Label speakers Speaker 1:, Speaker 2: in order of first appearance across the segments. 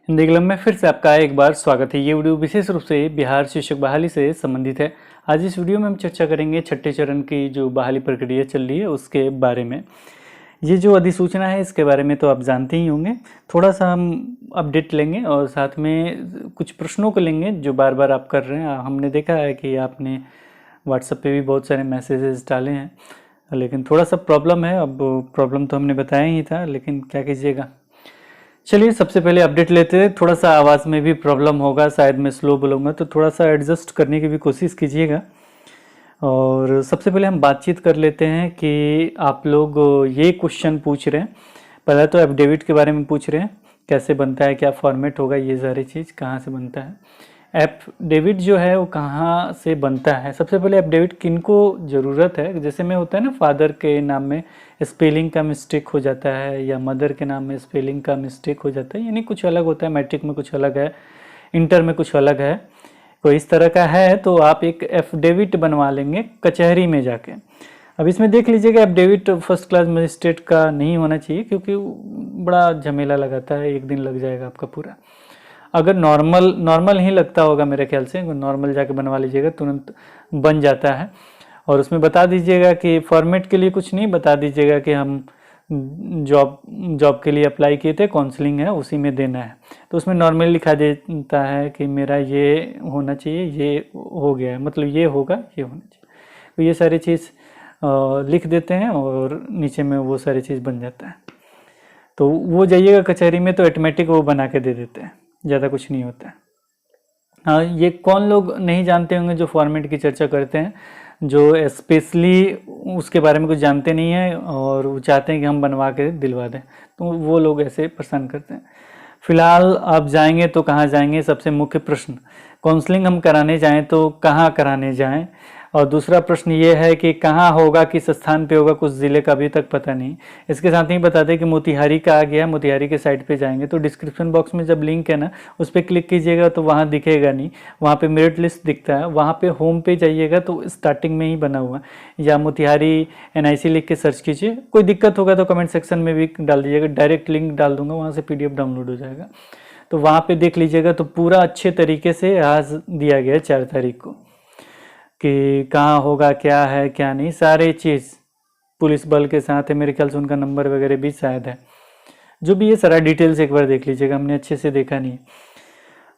Speaker 1: Hindi club में फिर से आपका एक बार स्वागत है। ये वीडियो विशेष रूप से बिहार शिक्षक बहाली से संबंधित है। आज इस वीडियो में हम चर्चा करेंगे छठे चरण की जो बहाली प्रक्रिया चल रही है उसके बारे में। ये जो अधिसूचना है इसके बारे में तो आप जानते ही होंगे। थोड़ा सा हम अपडेट लेंगे और साथ में कुछ प्रश्नों को लेंगे जो बार बार आप कर रहे हैं। हमने देखा है कि आपने व्हाट्सएप पे भी बहुत सारे मैसेजेस डाले हैं, लेकिन थोड़ा सा प्रॉब्लम है। अब प्रॉब्लम तो हमने बताया ही था, लेकिन क्या कीजिएगा। चलिए सबसे पहले अपडेट लेते हैं। थोड़ा सा आवाज़ में भी प्रॉब्लम होगा, शायद मैं स्लो बोलूँगा, तो थोड़ा सा एडजस्ट करने की भी कोशिश कीजिएगा। और सबसे पहले हम बातचीत कर लेते हैं कि आप लोग ये क्वेश्चन पूछ रहे हैं। पहले तो एफिडेविट के बारे में पूछ रहे हैं, कैसे बनता है, क्या फॉर्मेट होगा, ये सारी चीज़ कहाँ से बनता है। एफिडेविट जो है वो कहाँ से बनता है। सबसे पहले एफिडेविट किनको ज़रूरत है, जैसे में होता है ना, फादर के नाम में स्पेलिंग का मिस्टेक हो जाता है या मदर के नाम में स्पेलिंग का मिस्टेक हो जाता है, यानी कुछ अलग होता है। मैट्रिक में कुछ अलग है, इंटर में कुछ अलग है, कोई इस तरह का है तो आप एक एफिडेविट बनवा लेंगे कचहरी में जाके। अब इसमें देख लीजिएगा, एफिडेविट फर्स्ट क्लास मजिस्ट्रेट का नहीं होना चाहिए क्योंकि बड़ा झमेला लगाता है, एक दिन लग जाएगा आपका पूरा। अगर नॉर्मल ही लगता होगा मेरे ख्याल से, नॉर्मल जाके बनवा लीजिएगा, तुरंत बन जाता है। और उसमें बता दीजिएगा कि फॉर्मेट के लिए कुछ नहीं, बता दीजिएगा कि हम जॉब के लिए अप्लाई किए थे, काउंसलिंग है उसी में देना है। तो उसमें नॉर्मली लिखा देता है कि मेरा ये होना चाहिए, ये हो गया है, मतलब ये होगा, ये होना चाहिए। तो ये सारी चीज़ लिख देते हैं और नीचे में वो सारी चीज़ बन जाता है। तो वो जाइएगा कचहरी में तो ऑटोमेटिक वो बना के दे देते हैं, ज़्यादा कुछ नहीं होता है। हाँ, ये कौन लोग नहीं जानते होंगे जो फॉर्मेट की चर्चा करते हैं, जो स्पेशली उसके बारे में कुछ जानते नहीं हैं और वो चाहते हैं कि हम बनवा के दिलवा दें, तो वो लोग ऐसे परेशान करते हैं। फिलहाल आप जाएंगे तो कहाँ जाएंगे, सबसे मुख्य प्रश्न। काउंसलिंग हम कराने जाएं तो कहाँ कराने जाएं, और दूसरा प्रश्न ये है कि कहाँ होगा, किस स्थान पे होगा, कुछ ज़िले का अभी तक पता नहीं। इसके साथ ही बता दें कि मोतिहारी का आ गया, मोतिहारी के साइट पे जाएंगे तो डिस्क्रिप्शन बॉक्स में जब लिंक है ना, उस पर क्लिक कीजिएगा तो वहाँ दिखेगा नहीं, वहाँ पे मेरिट लिस्ट दिखता है। वहाँ पे होम पे जाइएगा तो स्टार्टिंग में ही बना हुआ, या मोतिहारी NIC लिख के सर्च कीजिए। कोई दिक्कत होगा तो कमेंट सेक्शन में भी डाल दीजिएगा, डायरेक्ट लिंक डाल दूंगा, वहाँ से PDF डाउनलोड हो जाएगा। तो वहाँ पे देख लीजिएगा तो पूरा अच्छे तरीके से आज दिया गया है 4 तारीख को कि कहाँ होगा, क्या है क्या नहीं, सारे चीज़ पुलिस बल के साथ है। मेरे ख्याल से उनका नंबर वगैरह भी शायद है, जो भी ये सारा डिटेल्स एक बार देख लीजिएगा, हमने अच्छे से देखा नहीं।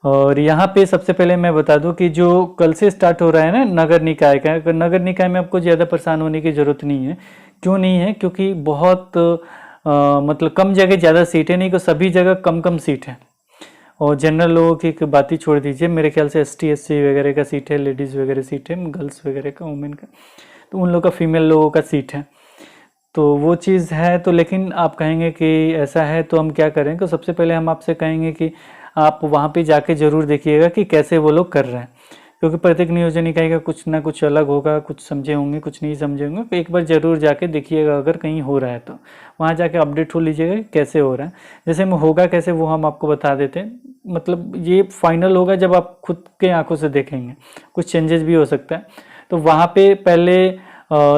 Speaker 1: और यहाँ पे सबसे पहले मैं बता दूं कि जो कल से स्टार्ट हो रहा है ना नगर निकाय का, नगर निकाय में आपको ज़्यादा परेशान होने की ज़रूरत नहीं है। क्यों नहीं है? क्योंकि बहुत मतलब कम जगह ज़्यादा सीट है, नहीं तो सभी जगह कम कम सीट है। और जनरल लोगों की बात ही छोड़ दीजिए, मेरे ख्याल से ST SC वगैरह का सीट है, लेडीज़ वगैरह सीट है, गर्ल्स वगैरह का, वुमेन का, तो उन लोग का, फीमेल लोगों का सीट है। तो वो चीज़ है। तो लेकिन आप कहेंगे कि ऐसा है तो हम क्या करें, तो सबसे पहले हम आपसे कहेंगे कि आप वहाँ पे जाके ज़रूर देखिएगा कि कैसे वो लोग कर रहे हैं, क्योंकि प्रत्येक नियोजन इकाई का कुछ ना कुछ अलग होगा, कुछ समझे होंगे, कुछ नहीं समझे होंगे। तो एक बार ज़रूर जाके देखिएगा, अगर कहीं हो रहा है तो वहाँ जाके अपडेट हो लीजिएगा कैसे हो रहा है। जैसे में होगा कैसे वो हम आपको बता देते हैं, मतलब ये फाइनल होगा जब आप खुद के आंखों से देखेंगे, कुछ चेंजेस भी हो सकता है। तो वहाँ पे पहले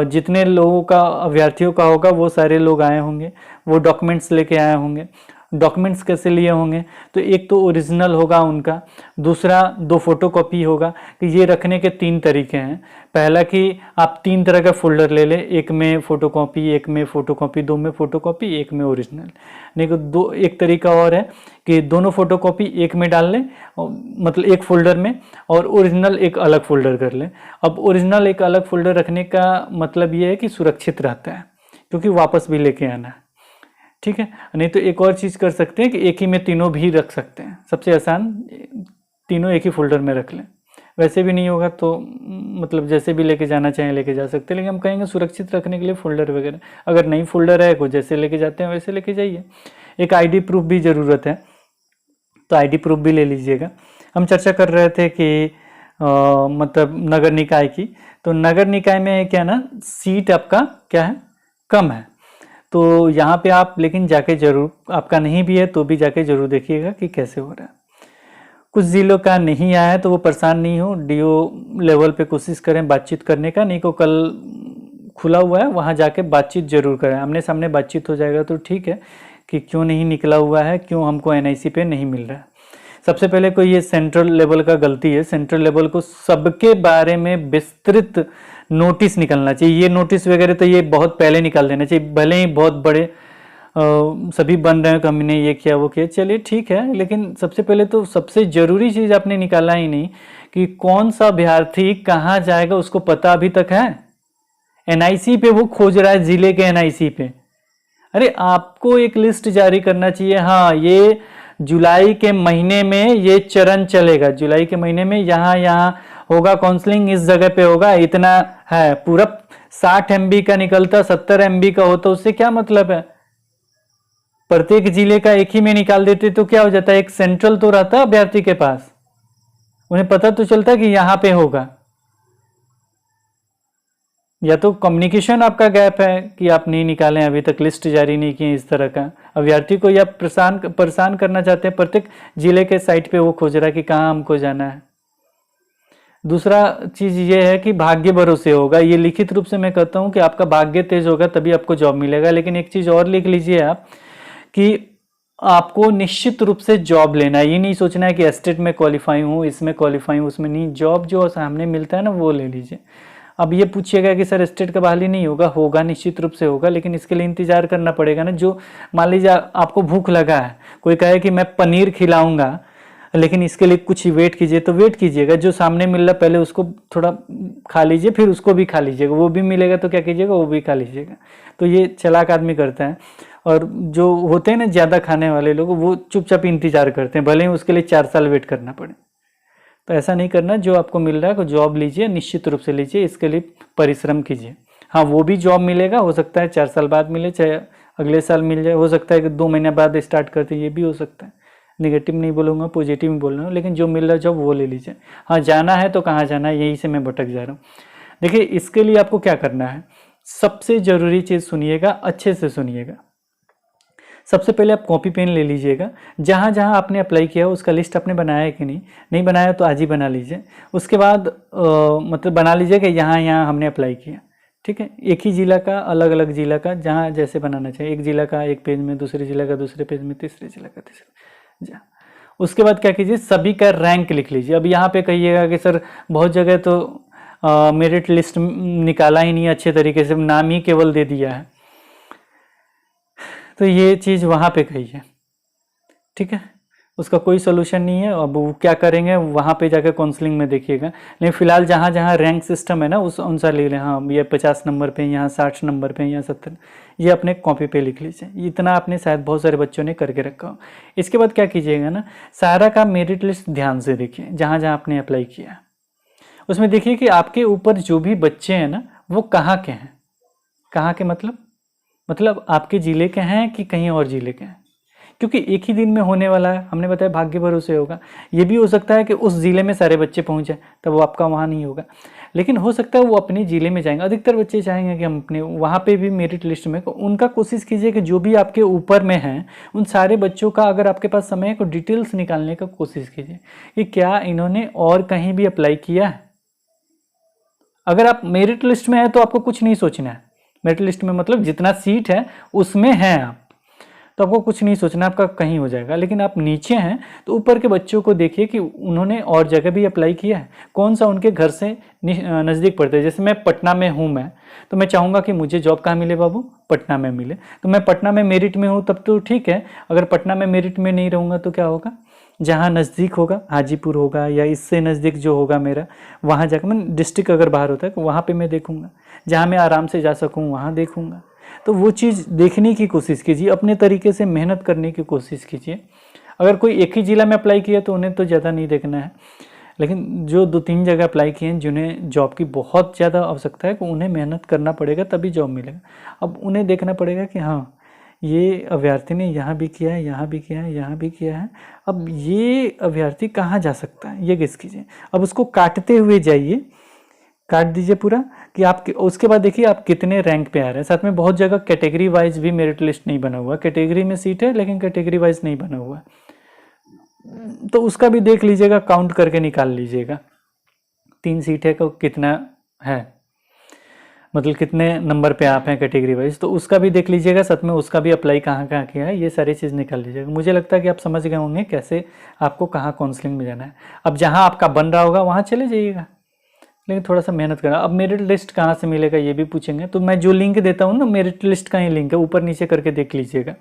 Speaker 1: जितने लोगों का, अभ्यर्थियों का होगा, वो सारे लोग आए होंगे, वो डॉक्यूमेंट्स लेके आए होंगे। डॉक्यूमेंट्स कैसे लिए होंगे, तो एक तो ओरिजिनल होगा उनका, दूसरा 2 फोटोकॉपी होगा। कि ये रखने के 3 तरीके हैं। पहला कि आप 3 तरह का फोल्डर ले लें, एक में फोटोकॉपी, एक में फोटोकॉपी, 2 में फोटोकॉपी, एक में ओरिजिनल। नहीं तो एक तरीका और है कि दोनों फोटोकॉपी एक में डाल लें, मतलब एक फोल्डर में, और ओरिजिनल एक अलग फोल्डर कर लें। अब ओरिजिनल एक अलग फोल्डर रखने का मतलब ये है कि सुरक्षित रहता है, क्योंकि वापस भी लेके आना है, ठीक है। नहीं तो एक और चीज़ कर सकते हैं कि एक ही में तीनों भी रख सकते हैं, सबसे आसान, तीनों एक ही फोल्डर में रख लें। वैसे भी नहीं होगा तो मतलब जैसे भी लेके जाना चाहें लेके जा सकते हैं, लेकिन हम कहेंगे सुरक्षित रखने के लिए फोल्डर वगैरह, अगर नहीं फोल्डर है को जैसे लेके जाते हैं वैसे लेके जाइए। एक ID प्रूफ भी ज़रूरत है, तो ID प्रूफ भी ले लीजिएगा। हम चर्चा कर रहे थे कि मतलब नगर निकाय की, तो नगर निकाय में क्या ना, सीट आपका क्या है, कम है। तो यहाँ पे आप लेकिन जाके जरूर, आपका नहीं भी है तो भी जाके जरूर देखिएगा कि कैसे हो रहा है। कुछ जिलों का नहीं आया है तो वो परेशान नहीं हो, DO लेवल पे कोशिश करें बातचीत करने का, नहीं तो कल खुला हुआ है वहाँ जाके बातचीत जरूर करें, आमने सामने बातचीत हो जाएगा तो ठीक है कि क्यों नहीं निकला हुआ है, क्यों हमको NIC पे नहीं मिल रहा है। सबसे पहले कोई ये सेंट्रल लेवल का गलती है, सेंट्रल लेवल को सबके बारे में विस्तृत नोटिस निकलना चाहिए। ये नोटिस वगैरह तो ये बहुत पहले निकाल देना चाहिए, भले ही बहुत बड़े सभी बन रहे हैं कि हमने ये किया वो किया, चलिए ठीक है, लेकिन सबसे पहले तो सबसे जरूरी चीज आपने निकाला ही नहीं कि कौन सा अभ्यर्थी कहाँ जाएगा, उसको पता अभी तक है। एनआईसी पे वो खोज रहा है, जिले के एनआईसी पे। अरे आपको एक लिस्ट जारी करना चाहिए, हाँ ये जुलाई के महीने में ये चरण चलेगा, जुलाई के महीने में यहाँ यहाँ होगा काउंसलिंग, इस जगह पे होगा, इतना है। पूरा 60 MB का निकलता 70 MB का होता, उससे क्या मतलब है। प्रत्येक जिले का एक ही में निकाल देते तो क्या हो जाता है, एक सेंट्रल तो रहता अभ्यर्थी के पास, उन्हें पता तो चलता कि यहां पे होगा। या तो कम्युनिकेशन आपका गैप है कि आप नहीं निकालें, अभी तक लिस्ट जारी नहीं की इस तरह का। अभ्यर्थी को या परेशान करना चाहते हैं, प्रत्येक जिले के साइट पे वो खोज रहा है कि कहाँ हमको जाना है। दूसरा चीज ये है कि भाग्य भरोसे होगा, ये लिखित रूप से मैं कहता हूं कि आपका भाग्य तेज होगा तभी आपको जॉब मिलेगा। लेकिन एक चीज और लिख लीजिए आप कि आपको निश्चित रूप से जॉब लेना है, ये नहीं सोचना है कि एस्टेट में क्वालिफाई हूँ, इसमें क्वालिफाई हूँ, उसमें नहीं। जॉब जो सामने मिलता है ना वो ले लीजिए। अब ये पूछिएगा कि सर एस्टेट का बहाली नहीं होगा, होगा निश्चित रूप से होगा, लेकिन इसके लिए इंतजार करना पड़ेगा ना। जो मान लीजिए आपको भूख लगा है, कोई कहे कि मैं पनीर खिलाऊंगा, लेकिन इसके लिए कुछ वेट कीजिए, तो वेट कीजिएगा। जो सामने मिल रहा पहले उसको थोड़ा खा लीजिए, फिर उसको भी खा लीजिएगा, वो भी मिलेगा तो क्या कीजिएगा, वो भी खा लीजिएगा। तो ये चालाक आदमी करता है। और जो होते हैं ना ज़्यादा खाने वाले लोग, वो चुपचाप इंतजार करते हैं, भले ही उसके लिए 4 साल वेट करना पड़े। तो ऐसा नहीं करना, जो आपको मिल रहा है जॉब लीजिए, निश्चित रूप से लीजिए, इसके लिए परिश्रम कीजिए। हाँ वो भी जॉब मिलेगा, हो सकता है 4 साल बाद मिले, चाहे अगले साल मिल जाए, हो सकता है कि 2 महीने बाद स्टार्ट करते, ये भी हो सकता है। निगेटिव नहीं बोलूँगा, पॉजिटिव बोल रहा हूँ, लेकिन जो मिल रहा है जॉब वो ले लीजिए। हाँ जाना है तो कहाँ जाना है, यही से मैं भटक जा रहा हूँ। देखिए इसके लिए आपको क्या करना है, सबसे ज़रूरी चीज़ सुनिएगा, अच्छे से सुनिएगा। सबसे पहले आप कॉपी पेन ले लीजिएगा, जहाँ जहाँ आपने अप्लाई किया उसका लिस्ट आपने बनाया है कि नहीं बनाया तो आज ही बना लीजिए। उसके बाद मतलब बना लीजिए कि यहाँ यहाँ हमने अप्लाई किया, ठीक है। एक ही जिला का, अलग अलग जिला का, जहाँ जैसे बनाना चाहिए। एक जिला का एक पेज में, दूसरे जिला का दूसरे पेज में, तीसरे जिला का तीसरे जहाँ। उसके बाद क्या कीजिए, सभी का रैंक लिख लीजिए। अब यहाँ पे कहिएगा कि सर बहुत जगह तो मेरिट लिस्ट निकाला ही नहीं अच्छे तरीके से, नाम ही केवल दे दिया है, तो ये चीज़ वहाँ पे कही है, ठीक है। उसका कोई सोल्यूशन नहीं है। अब वो क्या करेंगे, वहाँ पे जाकर काउंसलिंग में देखिएगा। लेकिन फिलहाल जहाँ जहाँ रैंक सिस्टम है ना उस अनुसार लिख लें। हाँ ये 50 नंबर पे, यहाँ 60 नंबर पे, यहाँ 70, ये अपने कॉपी पे लिख लीजिए। इतना आपने शायद बहुत सारे बच्चों ने करके रखा हो। इसके बाद क्या कीजिएगा ना, सारा का मेरिट लिस्ट ध्यान से देखिए, जहाँ जहाँ आपने अप्लाई किया उसमें देखिए कि आपके ऊपर जो भी बच्चे हैं ना वो कहाँ के हैं। कहाँ के मतलब आपके ज़िले के हैं कि कहीं और ज़िले के हैं, क्योंकि एक ही दिन में होने वाला है। हमने बताया भाग्य भरोसे होगा। ये भी हो सकता है कि उस ज़िले में सारे बच्चे पहुंच जाए, तब वो आपका वहाँ नहीं होगा, लेकिन हो सकता है वो अपने ज़िले में जाएंगे। अधिकतर बच्चे चाहेंगे कि हम अपने वहाँ पे भी मेरिट लिस्ट में, उनका कोशिश कीजिए कि जो भी आपके ऊपर में हैं उन सारे बच्चों का, अगर आपके पास समय है तो डिटेल्स निकालने का कोशिश कीजिए कि क्या इन्होंने और कहीं भी अप्लाई किया है। अगर आप मेरिट लिस्ट में है तो आपको कुछ नहीं सोचना है। मेरिट लिस्ट में मतलब जितना सीट है उसमें हैं आप, तो आपको कुछ नहीं सोचना, आपका कहीं हो जाएगा। लेकिन आप नीचे हैं तो ऊपर के बच्चों को देखिए कि उन्होंने और जगह भी अप्लाई किया है, कौन सा उनके घर से नज़दीक पड़ता है। जैसे मैं पटना में हूँ, मैं तो मैं चाहूँगा कि मुझे जॉब कहाँ मिले बाबू, पटना में मिले। तो मैं पटना में मेरिट में हूँ तब तो ठीक है। अगर पटना में मेरिट में नहीं रहूँगा तो क्या होगा, जहाँ नज़दीक होगा, हाजीपुर होगा या इससे नज़दीक जो होगा मेरा, वहाँ जाकर, मैं डिस्ट्रिक्ट अगर बाहर होता है तो वहाँ पे मैं देखूँगा, जहाँ मैं आराम से जा सकूँ वहाँ देखूँगा। तो वो चीज़ देखने की कोशिश कीजिए, अपने तरीके से मेहनत करने की कोशिश कीजिए। अगर कोई एक ही ज़िला में अप्लाई किया तो उन्हें तो ज़्यादा नहीं देखना है, लेकिन जो 2-3 जगह अप्लाई किए हैं जिन्हें जॉब की बहुत ज़्यादा आवश्यकता है, तो उन्हें मेहनत करना पड़ेगा तभी जॉब मिलेगा। अब उन्हें देखना पड़ेगा कि हाँ ये अभ्यर्थी ने यहाँ भी किया है, यहाँ भी किया है, यहाँ भी किया है, अब ये अभ्यर्थी कहाँ जा सकता है, ये गेस कीजिए। अब उसको काटते हुए जाइए, काट दीजिए पूरा कि आप, उसके बाद देखिए आप कितने रैंक पे आ रहे हैं। साथ में बहुत जगह कैटेगरी वाइज भी मेरिट लिस्ट नहीं बना हुआ, कैटेगरी में सीट है लेकिन कैटेगरी वाइज नहीं बना हुआ, तो उसका भी देख लीजिएगा, काउंट करके निकाल लीजिएगा 3 सीट है तो कितना है। मतलब कितने नंबर पे आप हैं कैटेगरी वाइज, तो उसका भी देख लीजिएगा, साथ में उसका भी अप्लाई कहाँ कहाँ किया है, ये सारी चीज़ निकाल लीजिएगा। मुझे लगता है कि आप समझ गए होंगे कैसे आपको कहाँ काउंसलिंग में जाना है। अब जहाँ आपका बन रहा होगा वहाँ चले जाइएगा, लेकिन थोड़ा सा मेहनत करना। अब मेरिट लिस्ट कहाँ से मिलेगा ये भी पूछेंगे, तो मैं जो लिंक देता हूँ ना, मेरिट लिस्ट का ही लिंक है, ऊपर नीचे करके देख लीजिएगा।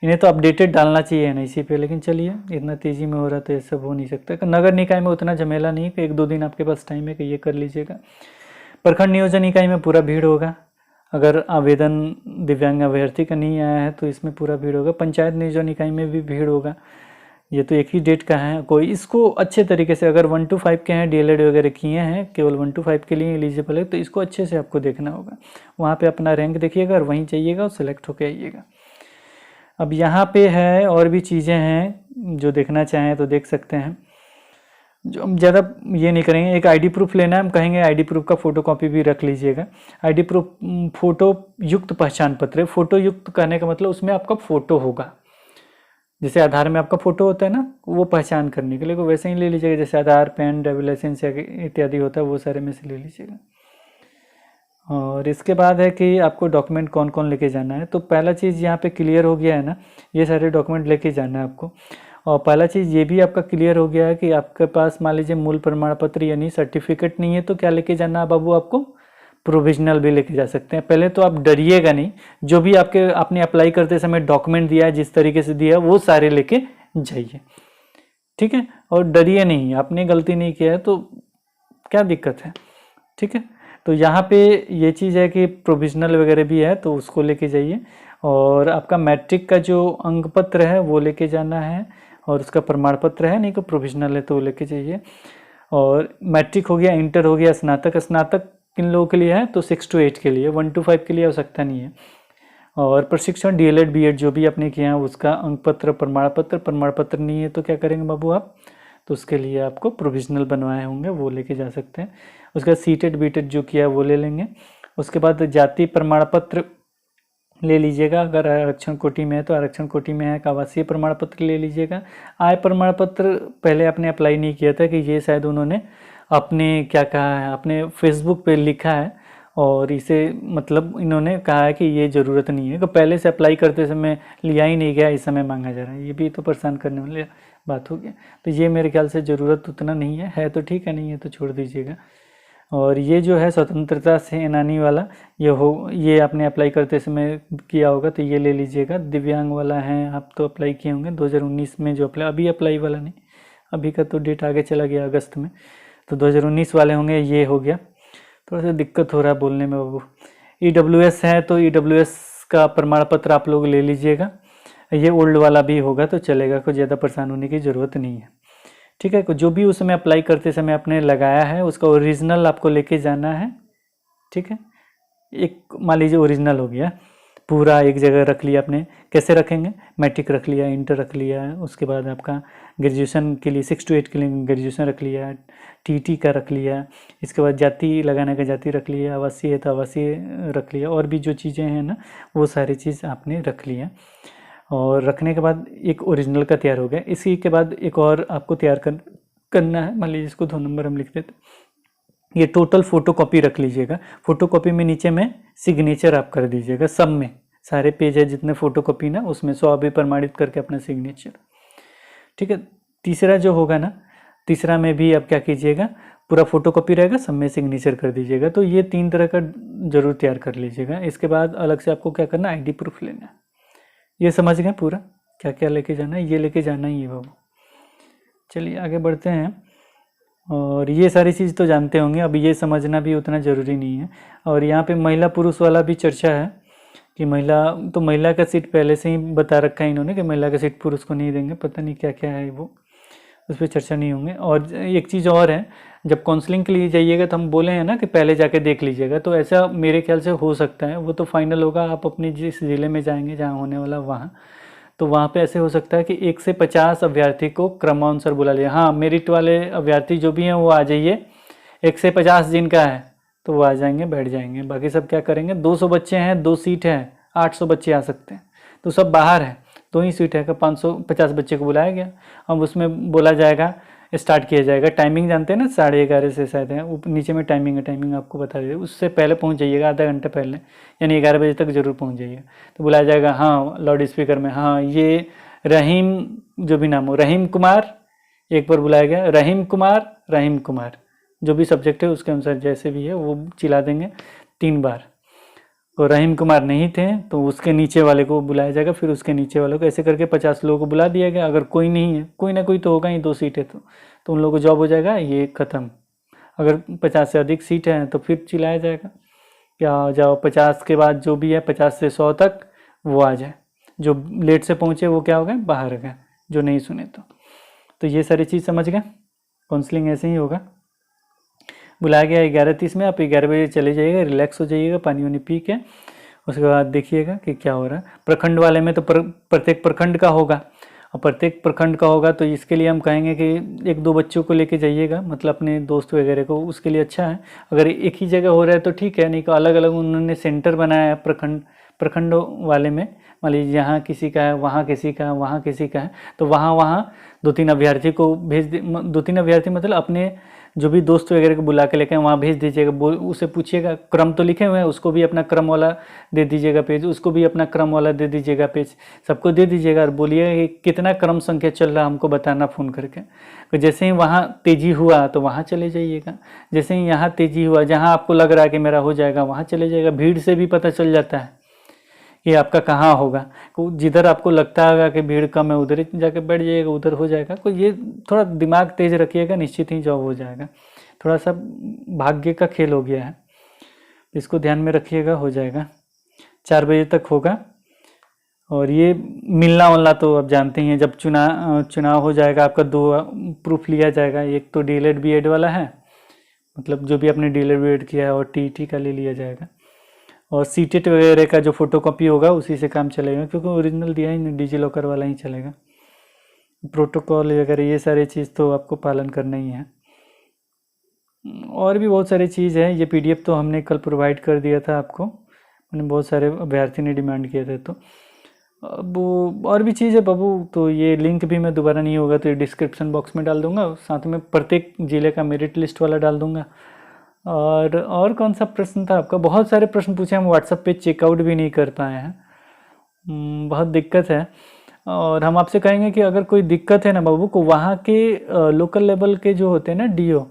Speaker 1: इन्हें तो अपडेटेड डालना चाहिए एनआईसी पे, लेकिन चलिए इतना तेज़ी में हो रहा तो ये सब हो नहीं सकता। नगर निकाय में उतना झमेला नहीं कि 1-2 दिन आपके पास टाइम है कि ये कर लीजिएगा। प्रखंड नियोजन इकाई में पूरा भीड़ होगा, अगर आवेदन दिव्यांग अभ्यर्थी का नहीं आया है तो इसमें पूरा भीड़ होगा। पंचायत नियोजन इकाई में भी भीड़ होगा, ये तो एक ही डेट का है। कोई इसको अच्छे तरीके से, अगर 1 to 5 के हैं, डीएलएड वगैरह किए हैं, केवल 1 to 5 के लिए एलिजिबल है, तो इसको अच्छे से आपको देखना होगा। वहाँ पे अपना रैंक देखिएगा और वहीं जाइएगा और सिलेक्ट होके आइएगा। अब यहाँ पे है और भी चीज़ें हैं जो देखना चाहें तो देख सकते हैं, जो हम ज़्यादा ये नहीं करेंगे। एक आईडी प्रूफ लेना है, हम कहेंगे आईडी प्रूफ का फ़ोटो कॉपी भी रख लीजिएगा। आईडी प्रूफ फ़ोटो युक्त पहचान पत्र है। फ़ोटो युक्त कहने का मतलब उसमें आपका फ़ोटो होगा, जैसे आधार में आपका फ़ोटो होता है ना, वो पहचान करने के लिए, को वैसे ही ले लीजिएगा, जैसे आधार, पैन, ड्राइविंग लाइसेंस इत्यादि होता है, वो सारे में से ले लीजिएगा। और इसके बाद है कि आपको डॉक्यूमेंट कौन कौन लेके जाना है। तो पहला चीज़ यहाँ पे क्लियर हो गया है ना, ये सारे डॉक्यूमेंट लेके जाना है आपको। और पहला चीज़ ये भी आपका क्लियर हो गया है कि आपके पास मान लीजिए मूल प्रमाण पत्र यानी सर्टिफिकेट नहीं है, तो क्या लेके जाना है बाबू, आपको प्रोविजनल भी लेके जा सकते हैं। पहले तो आप डरिएगा नहीं, जो भी आपने अप्लाई करते समय डॉक्यूमेंट दिया है, जिस तरीके से दिया है, वो सारे लेके जाइए, ठीक है। और डरिए नहीं, आपने गलती नहीं किया है तो क्या दिक्कत है, ठीक है। तो यहाँ पे ये चीज़ है कि प्रोविजनल वगैरह भी है, तो उसको लेके जाइए। और आपका मैट्रिक का जो अंक पत्र है वो लेके जाना है, और उसका प्रमाण पत्र है, नहीं तो प्रोविजनल है तो वो लेके जाइए। और मैट्रिक हो गया, इंटर हो गया, स्नातक किन लोगों के लिए है, तो 6 to 8 के लिए, 1 to 5 के लिए आवश्यकता नहीं है। और प्रशिक्षण डीएलएड बीएड जो भी आपने किया है उसका अंक पत्र, प्रमाण पत्र नहीं है तो क्या करेंगे बाबू आप, तो उसके लिए आपको प्रोविजनल बनवाए होंगे, वो लेके जा सकते हैं। उसका सीटेड बीटेड जो किया है वो ले लेंगे। उसके बाद जाति प्रमाण पत्र ले लीजिएगा, अगर आरक्षण कोटि में है तो आरक्षण कोटि में है, आवासीय प्रमाण पत्र ले लीजिएगा। आय प्रमाण पत्र पहले आपने अप्लाई नहीं किया था, कि ये शायद उन्होंने अपने क्या कहा है, अपने फेसबुक पे लिखा है, और इसे मतलब इन्होंने कहा है कि ये ज़रूरत नहीं है, कि पहले से अप्लाई करते समय लिया ही नहीं गया, इस समय मांगा जा रहा है। ये भी तो परेशान करने वाली बात हो गया। तो ये मेरे ख्याल से ज़रूरत उतना नहीं है तो ठीक है, नहीं है तो छोड़ दीजिएगा। और ये जो है स्वतंत्रता सेनानी वाला, ये आपने अप्लाई करते समय किया होगा तो ये ले लीजिएगा। दिव्यांग वाला है, आप तो अप्लाई किए होंगे 2019 में, जो अभी अप्लाई वाला नहीं, अभी का तो डेट आगे चला गया अगस्त में, तो 2019 वाले होंगे। ये हो गया, थोड़ा सा दिक्कत हो रहा है बोलने में बाबू। EWS है तो EWS का प्रमाण पत्र आप लोग ले लीजिएगा। ये ओल्ड वाला भी होगा तो चलेगा, कोई ज़्यादा परेशान होने की ज़रूरत नहीं है, ठीक है। जो भी उस समय अप्लाई करते समय आपने लगाया है उसका ओरिजिनल आपको लेके जाना है, ठीक है। एक मान लीजिए ओरिजिनल हो गया, पूरा एक जगह रख लिया आपने। कैसे रखेंगे, मैट्रिक रख लिया, इंटर रख लिया, उसके बाद आपका ग्रेजुएशन के लिए 6 to 8 के लिए ग्रेजुएशन रख लिया, TT का रख लिया, इसके बाद जाति लगाने का जाति रख लिया, आवासीय है तो आवासीय रख लिया, और भी जो चीज़ें हैं ना वो सारी चीज़ आपने रख लिया। और रखने के बाद एक ओरिजिनल का तैयार हो गया। इसी के बाद एक और आपको तैयार करना है, मान लीजिए इसको 2 नंबर हम लिख देते, ये टोटल फोटोकॉपी रख लीजिएगा। फोटोकॉपी में नीचे में सिग्नेचर आप कर दीजिएगा, सब में सारे पेज है जितने फोटोकॉपी ना, उसमें 100 भी प्रमाणित करके अपना सिग्नेचर, ठीक है। तीसरा जो होगा ना, तीसरा में भी आप क्या कीजिएगा, पूरा फोटोकॉपी रहेगा, सब में सिग्नेचर कर दीजिएगा। तो ये 3 तरह का जरूर तैयार कर लीजिएगा। इसके बाद अलग से आपको क्या करना, आईडी प्रूफ लेना है। ये समझ गए पूरा क्या क्या लेके जाना है, ये लेके जाना ही है बाबू। चलिए आगे बढ़ते हैं। और ये सारी चीज़ तो जानते होंगे, अब ये समझना भी उतना ज़रूरी नहीं है। और यहाँ पे महिला पुरुष वाला भी चर्चा है कि महिला का सीट पहले से ही बता रखा है इन्होंने कि महिला का सीट पुरुष को नहीं देंगे, पता नहीं क्या क्या है वो, उस पर चर्चा नहीं होंगे। और एक चीज़ और है, जब काउंसलिंग के लिए जाइएगा तो हम बोले हैं ना कि पहले जाके देख लीजिएगा, तो ऐसा मेरे ख्याल से हो सकता है, वो तो फाइनल होगा, आप अपनी जिस ज़िले में जाएंगे जहाँ होने वाला वहाँ, तो वहाँ पे ऐसे हो सकता है कि 1 से 50 अभ्यर्थी को क्रमानुसार बुला लिया। हाँ, मेरिट वाले अभ्यर्थी जो भी हैं वो आ जाइए, 1 से 50 जिनका है तो वो आ जाएंगे, बैठ जाएंगे। बाकी सब क्या करेंगे, 200 बच्चे हैं, 2 सीट है, 800 बच्चे आ सकते हैं, तो सब बाहर है, 2 ही सीट है, 550 बच्चे को बुलाया गया। अब उसमें बोला जाएगा स्टार्ट किया जाएगा। टाइमिंग जानते हैं ना, 11:30 से शायद है, ऊपर नीचे में टाइमिंग है, टाइमिंग आपको बता दें, उससे पहले पहुंच जाइएगा, आधा घंटा पहले, यानी 11 बजे तक जरूर पहुंच जाइएगा। तो बुलाया जाएगा, हाँ लाउड स्पीकर में, हाँ ये रहीम, जो भी नाम हो, रहीम कुमार, एक बार बुलाया गया, रहीम कुमार, रहीम कुमार, जो भी सब्जेक्ट है उसके अनुसार जैसे भी है वो चिल्ला देंगे 3 बार। और रहीम कुमार नहीं थे तो उसके नीचे वाले को बुलाया जाएगा, फिर उसके नीचे वाले को, ऐसे करके 50 लोगों को बुला दिया गया। अगर कोई नहीं है, कोई ना कोई तो होगा ही, 2 सीटें तो उन लोगों को जॉब हो जाएगा, ये ख़त्म। अगर 50 से अधिक सीट हैं तो फिर चिल्लाया जाएगा क्या आ जाओ, 50 के बाद जो भी है 50 से 100 तक वो आ जाए, जो लेट से पहुँचे वो क्या हो गए, बाहर गए, जो नहीं सुने तो ये सारी चीज़ समझ गए। काउंसलिंग ऐसे ही होगा। बुलाया गया 11:30 में, आप 11 बजे चले जाइएगा, रिलैक्स हो जाइएगा, पानी वानी पी के, उसके बाद देखिएगा कि क्या हो रहा है। प्रखंड वाले में तो प्रत्येक प्रखंड का होगा, और प्रत्येक प्रखंड का होगा तो इसके लिए हम कहेंगे कि 1-2 बच्चों को लेके जाइएगा, मतलब अपने दोस्त वगैरह को, उसके लिए अच्छा है। अगर एक ही जगह हो रहा है तो ठीक है, नहीं तो अलग अलग उन्होंने सेंटर बनाया है प्रखंड वाले में, मान लीजिए यहाँ किसी का है, वहाँ किसी का है, वहाँ किसी का है, तो वहाँ 2-3 अभ्यर्थी को भेज 2-3 अभ्यर्थी मतलब अपने जो भी दोस्त वगैरह को बुला के लेके वहाँ भेज दीजिएगा। उसे पूछिएगा, क्रम तो लिखे हुए हैं, उसको भी अपना क्रम वाला दे दीजिएगा पेज, उसको भी अपना क्रम वाला दे दीजिएगा पेज, सबको दे दीजिएगा और बोलिएगा कि कितना क्रम संख्या चल रहा है हमको बताना फ़ोन करके। तो जैसे ही वहाँ तेज़ी हुआ तो वहाँ चले जाइएगा, जैसे ही यहाँ तेज़ी हुआ, जहाँ आपको लग रहा है कि मेरा हो जाएगा वहाँ चले जाएगा। भीड़ से भी पता चल जाता है कि आपका कहाँ होगा, जिधर आपको लगता होगा कि भीड़ कम है उधर ही जाके बैठ जाइएगा, उधर हो जाएगा। कोई ये थोड़ा दिमाग तेज रखिएगा, निश्चित ही जॉब हो जाएगा। थोड़ा सा भाग्य का खेल हो गया है, इसको ध्यान में रखिएगा, हो जाएगा। 4 बजे तक होगा। और ये मिलना वलना तो आप जानते ही हैं, जब चुनाव हो जाएगा आपका 2 प्रूफ लिया जाएगा, एक तो DLED BEd वाला है, मतलब जो भी आपने DLED BEd किया है, और TET का ले लिया जाएगा, और CTET वगैरह का जो फोटोकॉपी होगा उसी से काम चलेगा, क्योंकि ओरिजिनल दिया ही नहीं, डिजीलॉकर वाला ही चलेगा। प्रोटोकॉल वगैरह ये सारी चीज़ तो आपको पालन करना ही है। और भी बहुत सारी चीज़ है, ये PDF तो हमने कल प्रोवाइड कर दिया था आपको, मैंने बहुत सारे अभ्यर्थी ने डिमांड किया था। तो अब और भी चीज़ है बाबू, तो ये लिंक भी मैं दोबारा नहीं होगा तो ये डिस्क्रिप्शन बॉक्स में डाल दूंगा, साथ में प्रत्येक ज़िले का मेरिट लिस्ट वाला डाल दूंगा। और कौन सा प्रश्न था आपका, बहुत सारे प्रश्न पूछे, हम व्हाट्सएप पे चेकआउट भी नहीं कर पाए हैं, बहुत दिक्कत है। और हम आपसे कहेंगे कि अगर कोई दिक्कत है ना बाबू को, वहाँ के लोकल लेवल के जो होते हैं ना DO,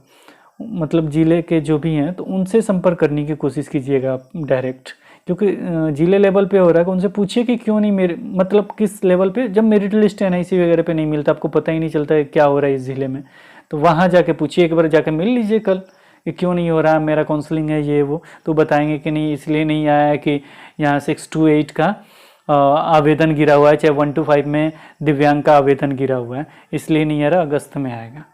Speaker 1: मतलब ज़िले के जो भी हैं, तो उनसे संपर्क करने की कोशिश कीजिएगा आप डायरेक्ट, क्योंकि ज़िले लेवल पे हो रहा है, कि उनसे पूछिए कि क्यों नहीं मेरे, मतलब किस लेवल पे, जब मेरिट लिस्ट NIC वगैरह पे नहीं मिलता, आपको पता ही नहीं चलता है क्या हो रहा है इस ज़िले में, तो वहाँ जाके पूछिए, एक बार जाके मिल लीजिए कल कि क्यों नहीं हो रहा, मेरा काउंसलिंग है ये वो, तो बताएंगे कि नहीं इसलिए नहीं आया है कि यहाँ 6 to 8 का आवेदन गिरा हुआ है, चाहे 1 to 5 में दिव्यांग का आवेदन गिरा हुआ है, इसलिए नहीं आ रहा, अगस्त में आएगा,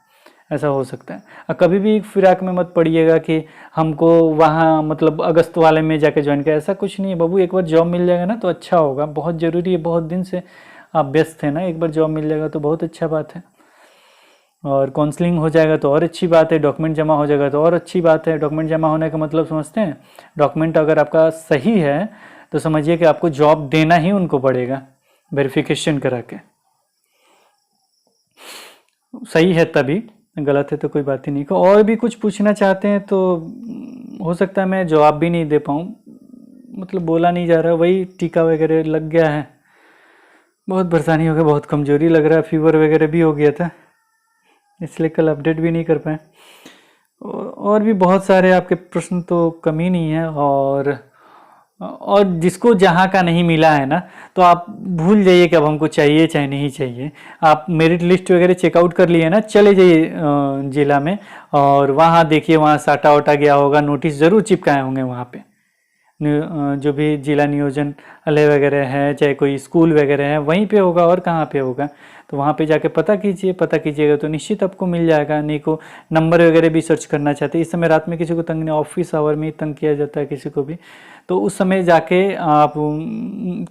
Speaker 1: ऐसा हो सकता है। और कभी भी फिराक में मत पड़िएगा कि हमको वहाँ मतलब अगस्त वाले में जाके ज्वाइन किया, ऐसा कुछ नहीं है बाबू। एक बार जॉब मिल जाएगा ना तो अच्छा होगा, बहुत ज़रूरी है, बहुत दिन से आप व्यस्त हैं ना, एक बार जॉब मिल जाएगा तो बहुत अच्छा बात है। और काउंसलिंग हो जाएगा तो और अच्छी बात है, डॉक्यूमेंट जमा हो जाएगा तो और अच्छी बात है। डॉक्यूमेंट जमा होने का मतलब समझते हैं, डॉक्यूमेंट अगर आपका सही है तो समझिए कि आपको जॉब देना ही उनको पड़ेगा, वेरिफिकेशन करा के। सही है तभी, गलत है तो कोई बात ही नहीं। और भी कुछ पूछना चाहते हैं तो हो सकता है मैं जवाब भी नहीं दे पाऊँ, मतलब बोला नहीं जा रहा, वही टीका वगैरह लग गया है, बहुत परेशानी हो गया, बहुत कमजोरी लग रहा है, फीवर वगैरह भी हो गया था, इसलिए कल अपडेट भी नहीं कर पाए। और भी बहुत सारे आपके प्रश्न तो कमी नहीं है। और जिसको जहाँ का नहीं मिला है ना, तो आप भूल जाइए कि अब हमको चाहिए चाहे नहीं चाहिए, आप मेरिट लिस्ट वगैरह चेकआउट कर लिए ना, चले जाइए जिला में, और वहाँ देखिए, वहाँ साटा वाटा गया होगा, नोटिस ज़रूर चिपकाए होंगे वहाँ पे, जो भी जिला नियोजनालय वगैरह है, चाहे कोई स्कूल वगैरह है, वहीं पे होगा, और कहाँ पे होगा, तो वहाँ पे जाके पता कीजिएगा तो निश्चित आपको मिल जाएगा। नहीं को नंबर वगैरह भी सर्च करना चाहते हैं, इस समय रात में किसी को तंग नहीं, ऑफिस आवर में ही तंग किया जाता है किसी को भी, तो उस समय जाके आप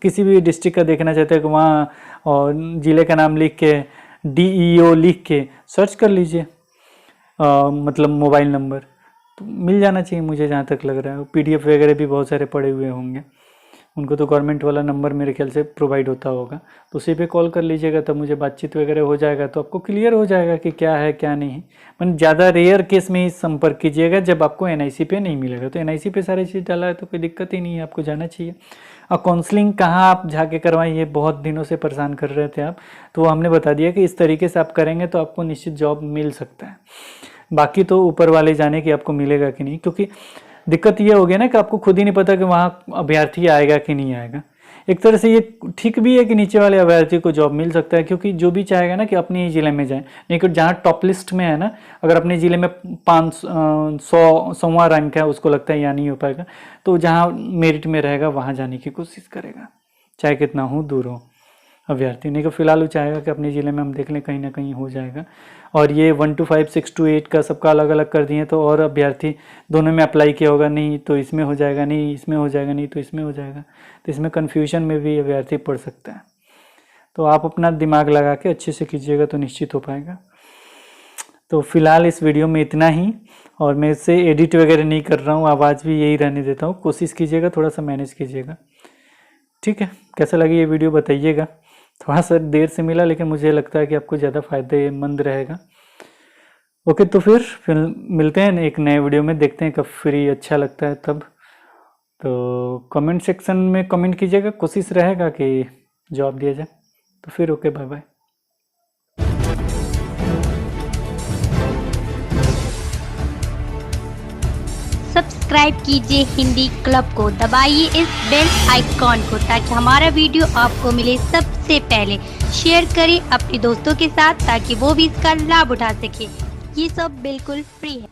Speaker 1: किसी भी डिस्ट्रिक्ट का देखना चाहते हैं कि वहाँ, और ज़िले का नाम लिख के DEO लिख के सर्च कर लीजिए, मतलब मोबाइल नंबर, तो मिल जाना चाहिए मुझे जहाँ तक लग रहा है। PDF वगैरह भी बहुत सारे पड़े हुए होंगे, उनको तो गवर्नमेंट वाला नंबर मेरे ख्याल से प्रोवाइड होता होगा, तो उसी पे कॉल कर लीजिएगा, तब मुझे बातचीत वगैरह हो जाएगा तो आपको क्लियर हो जाएगा कि क्या है क्या नहीं है। मतलब ज़्यादा रेयर केस में ही संपर्क कीजिएगा जब आपको एनआईसी पे नहीं मिलेगा। तो एनआईसी पे सारी चीज़ डाला है तो कोई दिक्कत ही नहीं है, आपको जाना चाहिए। और काउंसलिंग कहाँ आप जाके करवाएं, ये बहुत दिनों से परेशान कर रहे थे आप, तो हमने बता दिया कि इस तरीके से आप करेंगे तो आपको निश्चित जॉब मिल सकता है। बाकी तो ऊपर वाले जाने कि आपको मिलेगा कि नहीं, क्योंकि दिक्कत ये हो गया ना कि आपको खुद ही नहीं पता कि वहाँ अभ्यर्थी आएगा कि नहीं आएगा। एक तरह से ये ठीक भी है कि नीचे वाले अभ्यर्थी को जॉब मिल सकता है, क्योंकि जो भी चाहेगा ना कि अपने ही ज़िले में जाए, लेकिन जहाँ टॉप लिस्ट में है ना, अगर अपने ज़िले में 500वां रैंक है, उसको लगता है या नहीं हो पाएगा, तो जहाँ मेरिट में रहेगा वहाँ जाने की कोशिश करेगा, चाहे कितना हो दूर हो अभ्यर्थी। नहीं तो फिलहाल वो चाहेगा कि अपने ज़िले में हम देख लें कहीं ना कहीं हो जाएगा। और ये 1 to 5, 6 to 8 का सबका अलग अलग कर दिए, तो और अभ्यर्थी दोनों में अप्लाई किया होगा, नहीं तो इसमें हो जाएगा, नहीं इसमें हो जाएगा, नहीं तो इसमें हो जाएगा, तो इसमें कन्फ्यूजन में भी अभ्यर्थी पड़ सकता है। तो आप अपना दिमाग लगा के अच्छे से कीजिएगा तो निश्चित हो पाएगा। तो फिलहाल इस वीडियो में इतना ही, और मैं इससे एडिट वगैरह नहीं कर रहा हूँ, आवाज़ भी यही रहने देता हूँ। कोशिश कीजिएगा, थोड़ा सा मैनेज कीजिएगा, ठीक है। कैसा लगी ये वीडियो बताइएगा। थोड़ा सा देर से मिला, लेकिन मुझे लगता है कि आपको ज़्यादा फ़ायदेमंद रहेगा। ओके, तो फिर मिलते हैं एक नए वीडियो में, देखते हैं कब फ्री अच्छा लगता है तब। तो कमेंट सेक्शन में कमेंट कीजिएगा, कोशिश रहेगा कि जवाब दिया जाए। तो फिर ओके, बाय बाय।
Speaker 2: सब्सक्राइब कीजिए हिंदी क्लब को, दबाइए इस बेल आइकॉन को ताकि हमारा वीडियो आपको मिले सबसे पहले। शेयर करें अपने दोस्तों के साथ ताकि वो भी इसका लाभ उठा सके। ये सब बिल्कुल फ्री है।